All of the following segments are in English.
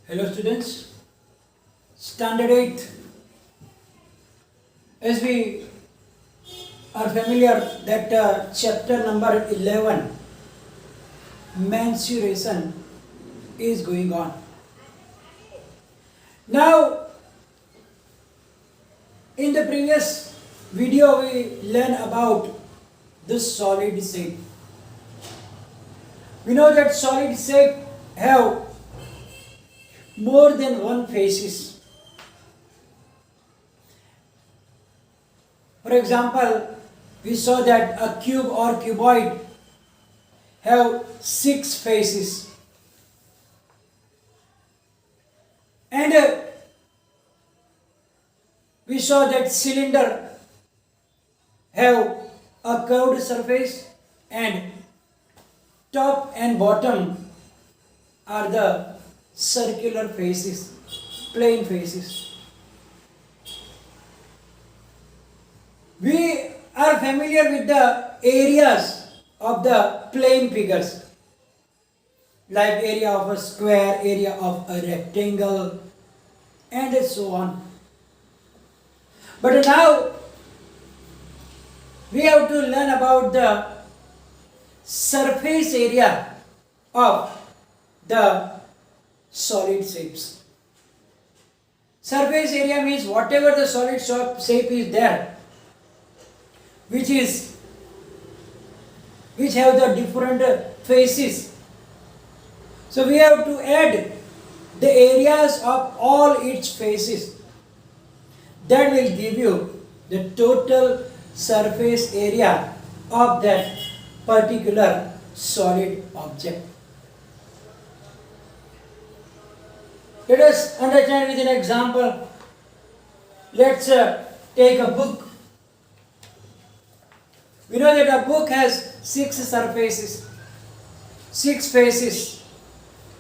Hello students, Standard 8. As we are familiar that chapter number 11, mensuration is going on. Now, in the previous video we learned about the solid shape. We know that solid shape have more than one faces. For example, we saw that a cube or cuboid have 6 faces. And we saw that cylinder have a curved surface and top and bottom are the circular faces, plane faces. We are familiar with the areas of the plane figures, like area of a square, area of a rectangle, and so on. But now we have to learn about the surface area of the solid shapes. Surface area means whatever the solid shape is there, which have the different faces. So we have to add the areas of all its faces. That will give you the total surface area of that particular solid object. Let us understand with an example. Let's take a book. We know that a book has 6 surfaces, 6 faces.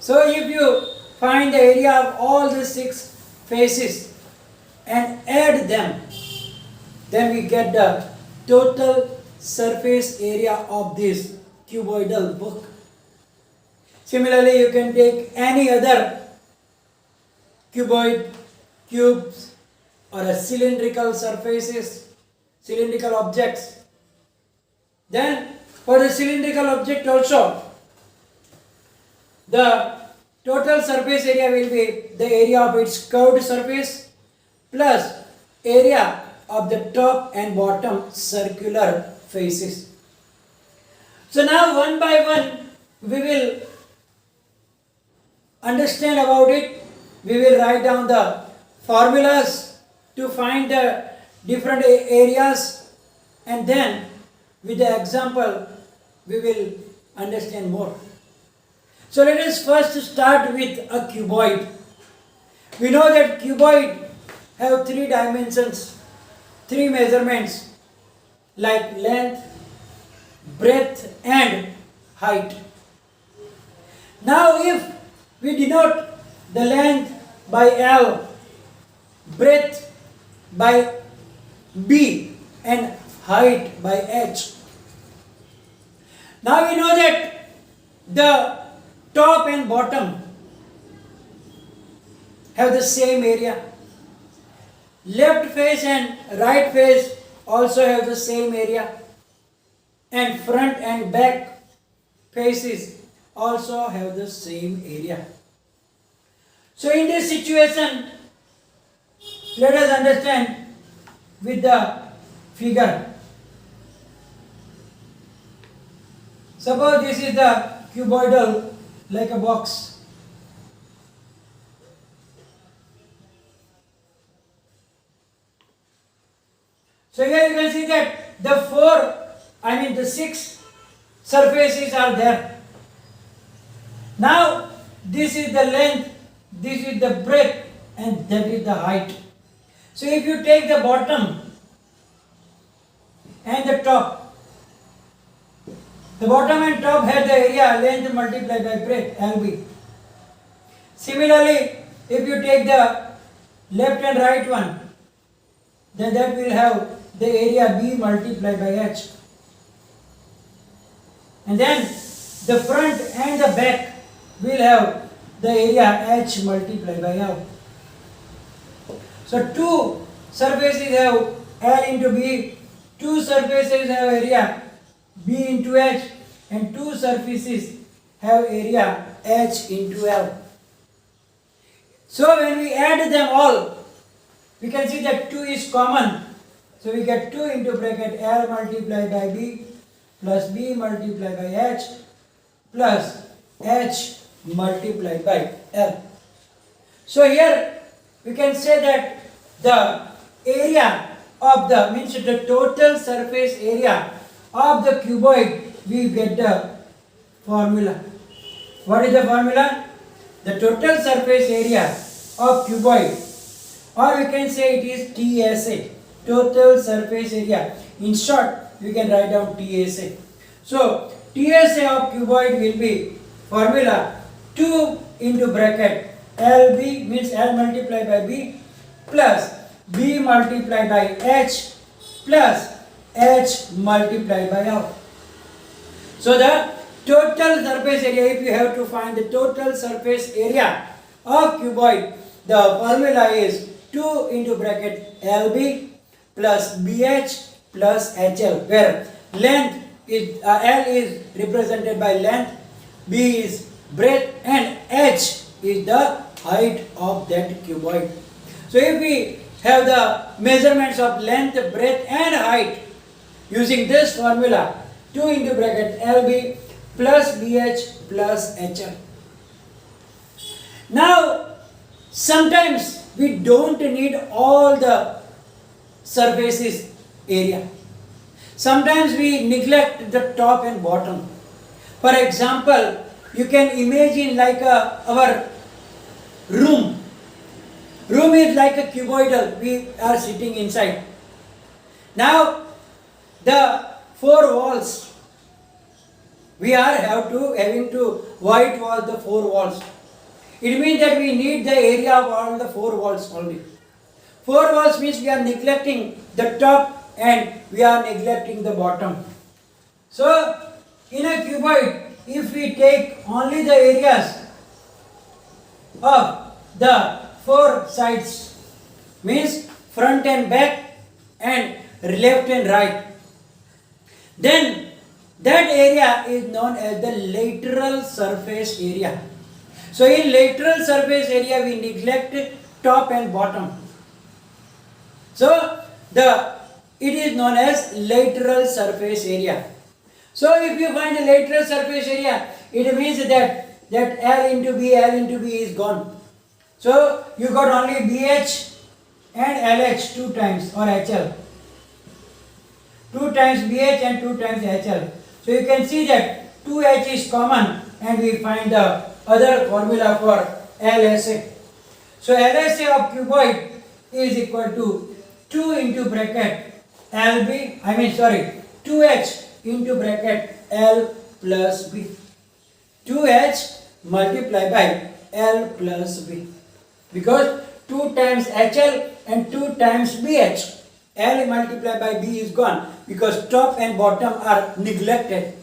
So if you find the area of all the 6 faces and add them, then we get the total surface area of this cuboidal book. Similarly, you can take any other cuboid, cubes, or a cylindrical surfaces, cylindrical objects. Then for the cylindrical object also, the total surface area will be the area of its curved surface plus area of the top and bottom circular faces. So now one by one we will understand about it. We will write down the formulas to find the different areas, and then with the example we will understand more. So let us first start with a cuboid. We know that cuboid have 3 dimensions, 3 measurements like length, breadth and height. Now if we denote the length by L, breadth by B and height by H. Now we know that the top and bottom have the same area. Left face and right face also have the same area. And front and back faces also have the same area. So in this situation, let us understand with the figure. Suppose this is the cuboidal like a box. So here you can see that the 6 surfaces are there. Now this is the length, this is the breadth, and that is the height. So if you take the bottom and the top, the bottom and top have the area length multiplied by breadth, LB. Similarly, if you take the left and right one, then that will have the area B multiplied by H. And then the front and the back will have the area H multiplied by L. So two surfaces have L into B, two surfaces have area B into H, and two surfaces have area H into L. So when we add them all, we can see that 2 is common. So we get 2 into bracket L multiplied by B plus B multiplied by H plus H multiplied by L. So here we can say that the area of the, means the total surface area of the cuboid, we get the formula. What is the formula? The total surface area of cuboid, or we can say it is TSA, total surface area. In short, we can write down TSA. So TSA of cuboid will be formula 2 into bracket LB, means L multiplied by B, plus B multiplied by H plus H multiplied by L. So the total surface area, if you have to find the total surface area of cuboid, the formula is 2 into bracket LB plus BH plus HL, where length is L is represented by length, B is breadth, and H is the height of that cuboid. So if we have the measurements of length, breadth, and height using this formula, 2 into bracket LB plus BH plus HL. Now, sometimes we don't need all the surfaces area. Sometimes we neglect the top and bottom. For example, you can imagine like our room. Room is like a cuboidal, we are sitting inside. Now, the four walls, we are having to white wall the four walls. It means that we need the area of all the four walls only. Four walls means we are neglecting the top and we are neglecting the bottom. So, in a cuboid, if we take only the areas of the four sides, means front and back and left and right, then that area is known as the lateral surface area. So in lateral surface area we neglect top and bottom. So it is known as lateral surface area. So if you find a lateral surface area, it means that L into B is gone. So you got only BH and LH 2 times, or HL. 2 times BH and 2 times HL. So you can see that 2H is common and we find the other formula for LSA. So LSA of cuboid is equal to 2 into bracket 2H into bracket L plus B. 2H multiplied by L plus B. Because 2 times HL and 2 times BH. L multiplied by B is gone because top and bottom are neglected.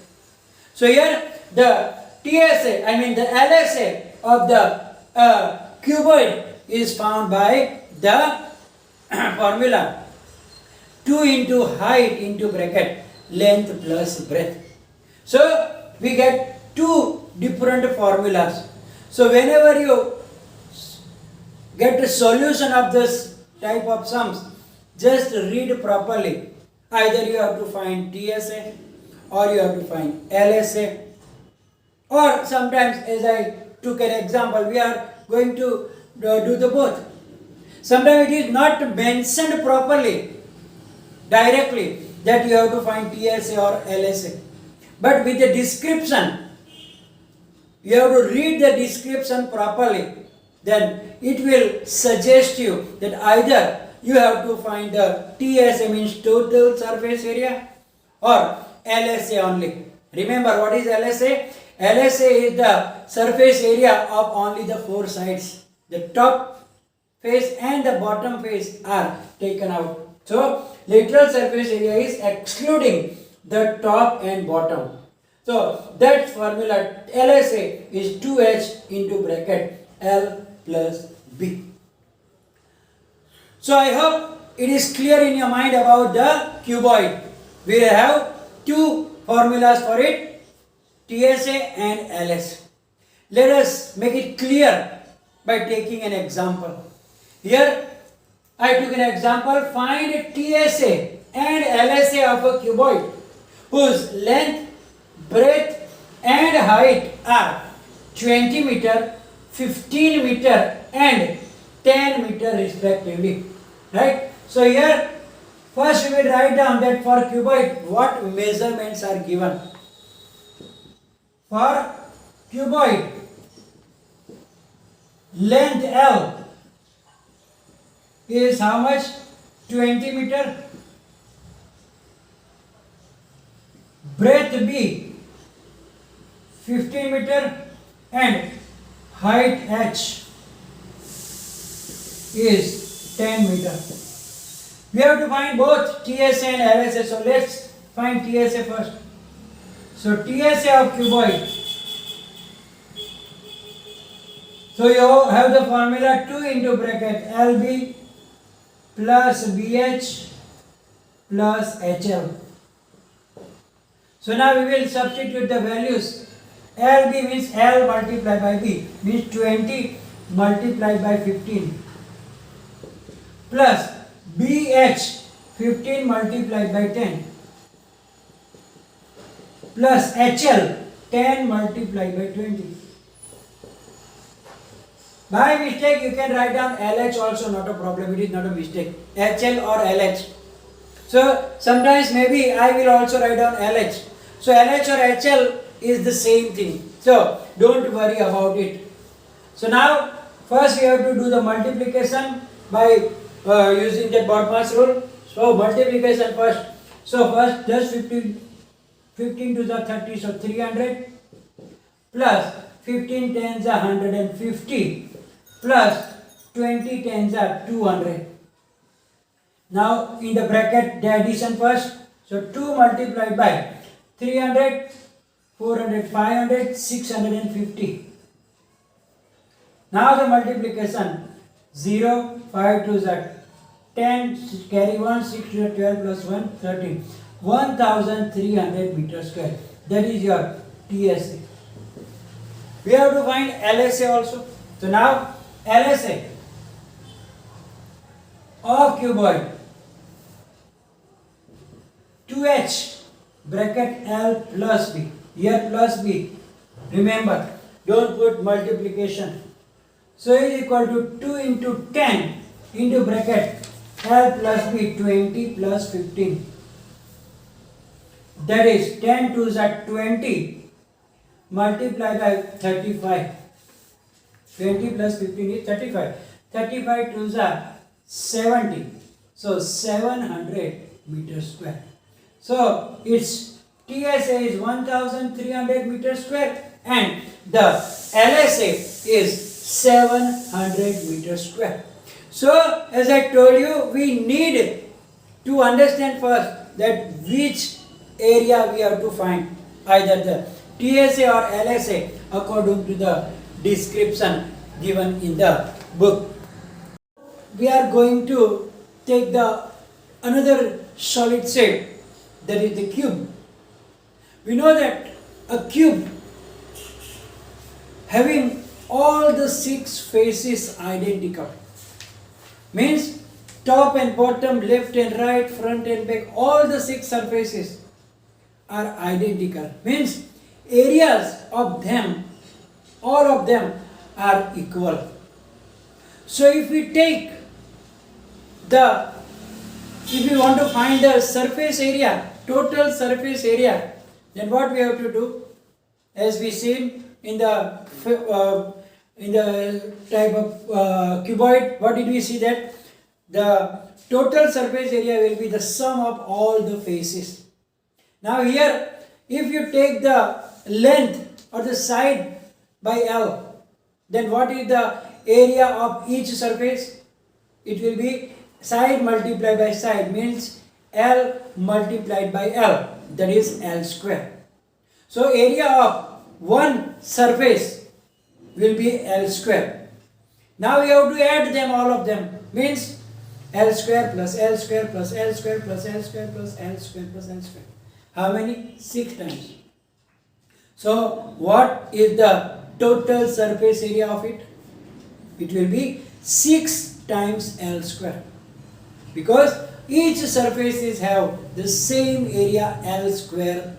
So here the TSA, the LSA of the cuboid is found by the formula 2 into height into bracket length plus breadth. So we get two different formulas. So whenever you get the solution of this type of sums, just read properly. Either you have to find TSA or you have to find LSA, or sometimes, as I took an example, we are going to do the both. Sometimes it is not mentioned properly directly that you have to find TSA or LSA, but with the description, you have to read the description properly, then it will suggest you that either you have to find the TSA, means total surface area, or LSA only. Remember what is LSA? LSA is the surface area of only the four sides. The top face and the bottom face are taken out. So lateral surface area is excluding the top and bottom. So So that formula LSA is 2h into bracket L plus B. So I hope it is clear in your mind about the cuboid. We have two formulas for it, TSA and LS. Let us make it clear by taking an example. Here I took an example. Find TSA and LSA of a cuboid whose length, breadth and height are 20 meter, 15 meter and 10 meter respectively. Right? So here first we will write down that for cuboid what measurements are given. For cuboid, length L is how much? 20 meter. Breadth B 15 meter and height H is 10 meter. We have to find both TSA and LSA. So let's find TSA first. So TSA of cuboid. So you have the formula 2 into bracket LB plus BH plus HL. So now we will substitute the values. LB means L multiplied by B, means 20 multiplied by 15 plus BH 15 multiplied by 10 plus HL 10 multiplied by 20. By mistake you can write down LH also, not a problem, it is not a mistake. HL or LH. So sometimes maybe I will also write down LH. So LH or HL is the same thing. So don't worry about it. So now first we have to do the multiplication by using the BODMAS rule. So multiplication first. So first just 15 to the 30, so 300 plus 15 tens are 150 plus 20 tens are 200. Now in the bracket the addition first. So 2 multiplied by 300, 400, 500, 650. Now the multiplication 0, 5 to the 10, carry 1, 6 to the 12 plus 1, 13. 1300 meters square. That is your TSA. We have to find LSA also. So now LSA of cuboid 2h bracket L plus B. Here plus B. Remember, don't put multiplication. So is equal to 2 into 10 into bracket L plus B, 20 plus 15. That is 10 to the 20 multiplied by 35. 20 plus 15 is 35. 35 to the 70. So 700 meters square. So its TSA is 1300 meters square and the LSA is 700 meters square. So as I told you, we need to understand first that which area we have to find, either the TSA or LSA according to the description given in the book. We are going to take the another solid shape, that is the cube. We know that a cube having all the 6 faces identical means top and bottom, left and right, front and back, all the 6 surfaces are identical, means areas of them, all of them are equal. So if we take if we want to find the surface area, total surface area, then what we have to do, as we seen in the type of cuboid, what did we see, that the total surface area will be the sum of all the faces. Now here, if you take the length or the side by L, then what is the area of each surface? It will be side multiplied by side, means L multiplied by L, that is L square. So area of one surface will be L square. Now we have to add them, all of them, means L square plus L square plus L square plus L square plus L square plus L square. How many? 6 times. So what is the total surface area of it? It will be 6 times L square, because each surfaces have the same area L square,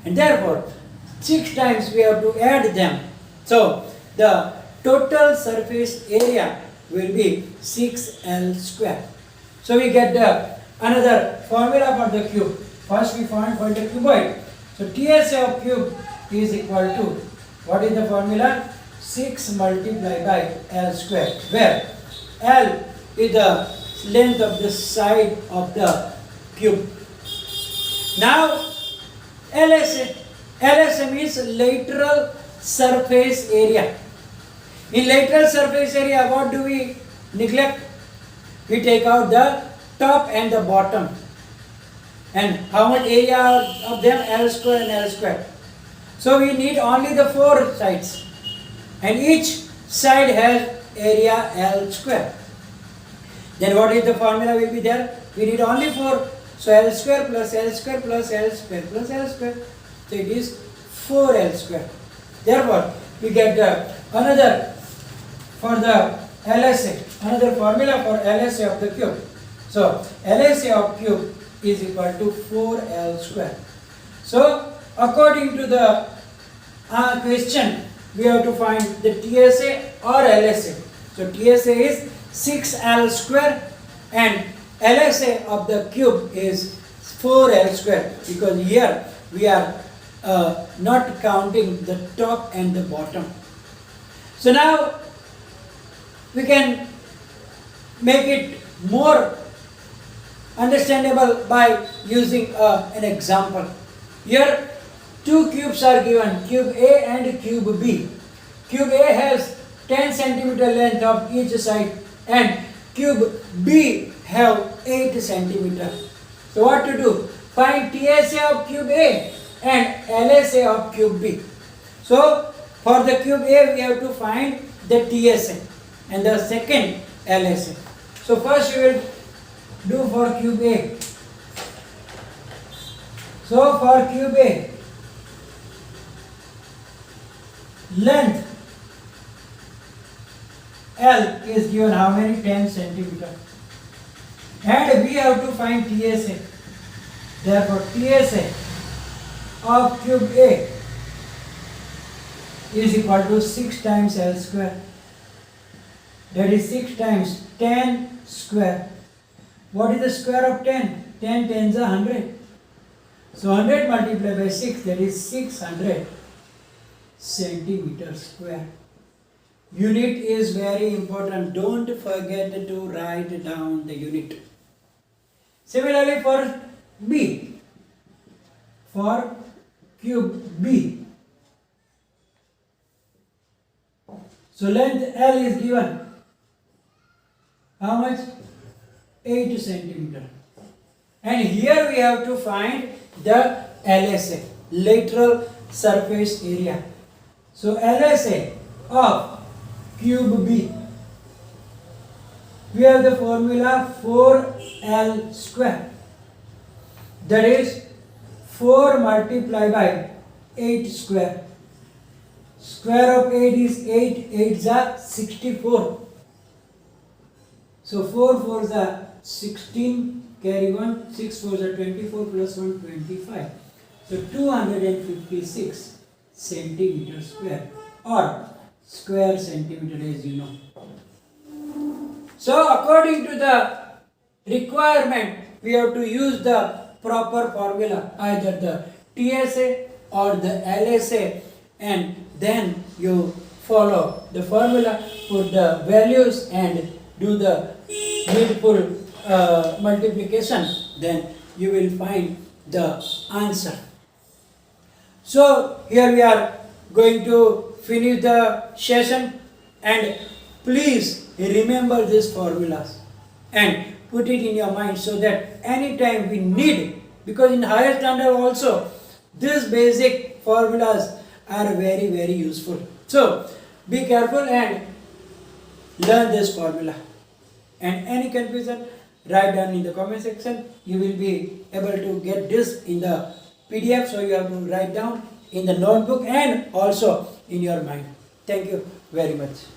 and therefore 6 times we have to add them. So the total surface area will be 6L square. So we get another formula for the cube. First we find for the cuboid. So TSA of cube is equal to, what is the formula? 6 multiplied by L square, where L is the length of the side of the cube. Now LSA means lateral surface area. In lateral surface area, what do we neglect? We take out the top and the bottom. And how much area of them? L square and L square. So we need only the 4 sides, and each side has area L square. Then what is the formula will be there? We need only 4. So L square plus L square plus L square plus L square. So it is 4L square. Therefore, we get another for the LSA, another formula for LSA of the cube. So LSA of cube is equal to 4L square. So according to the question, we have to find the TSA or LSA. So TSA is 6L square and LSA of the cube is 4L square, because here we are not counting the top and the bottom. So now we can make it more understandable by using an example. Here 2 cubes are given, cube A and cube B. Cube A has 10 centimeter length of each side and cube B have 8 centimeter. So what to do? Find TSA of cube A and LSA of cube B. So for the cube A we have to find the TSA and the second LSA. So first we will do for cube A. So for cube A, length L is given how many? 10 centimeter. And we have to find TSA. Therefore TSA of cube A is equal to 6 times L square. That is 6 times 10 square. What is the square of 10? 10 tens are 100. So 100 multiplied by 6, that is 600 centimeter square. Unit is very important. Don't forget to write down the unit. Similarly for B, for cube B. So length L is given. How much? 8 centimeter. And here we have to find the LSA, lateral surface area. So LSA of cube B, we have the formula 4L square. That is 4 multiplied by 8 square. Square of 8 is 8, 8s are 64. So 4 4s are 16, carry 1, 6 4s are 24 plus 1, 25. So 256 centimeter square, or square centimeter as you know. So according to the requirement, we have to use the proper formula, either the TSA or the LSA, and then you follow the formula, put the values and do the needful multiplication, then you will find the answer. So here we are going to finish the session, and please remember these formulas and put it in your mind so that anytime we need, because in higher standard also this basic formulas are very very useful. So be careful and learn this formula. And any confusion, write down in the comment section. You will be able to get this in the PDF, so you have to write down in the notebook and also in your mind. Thank you very much.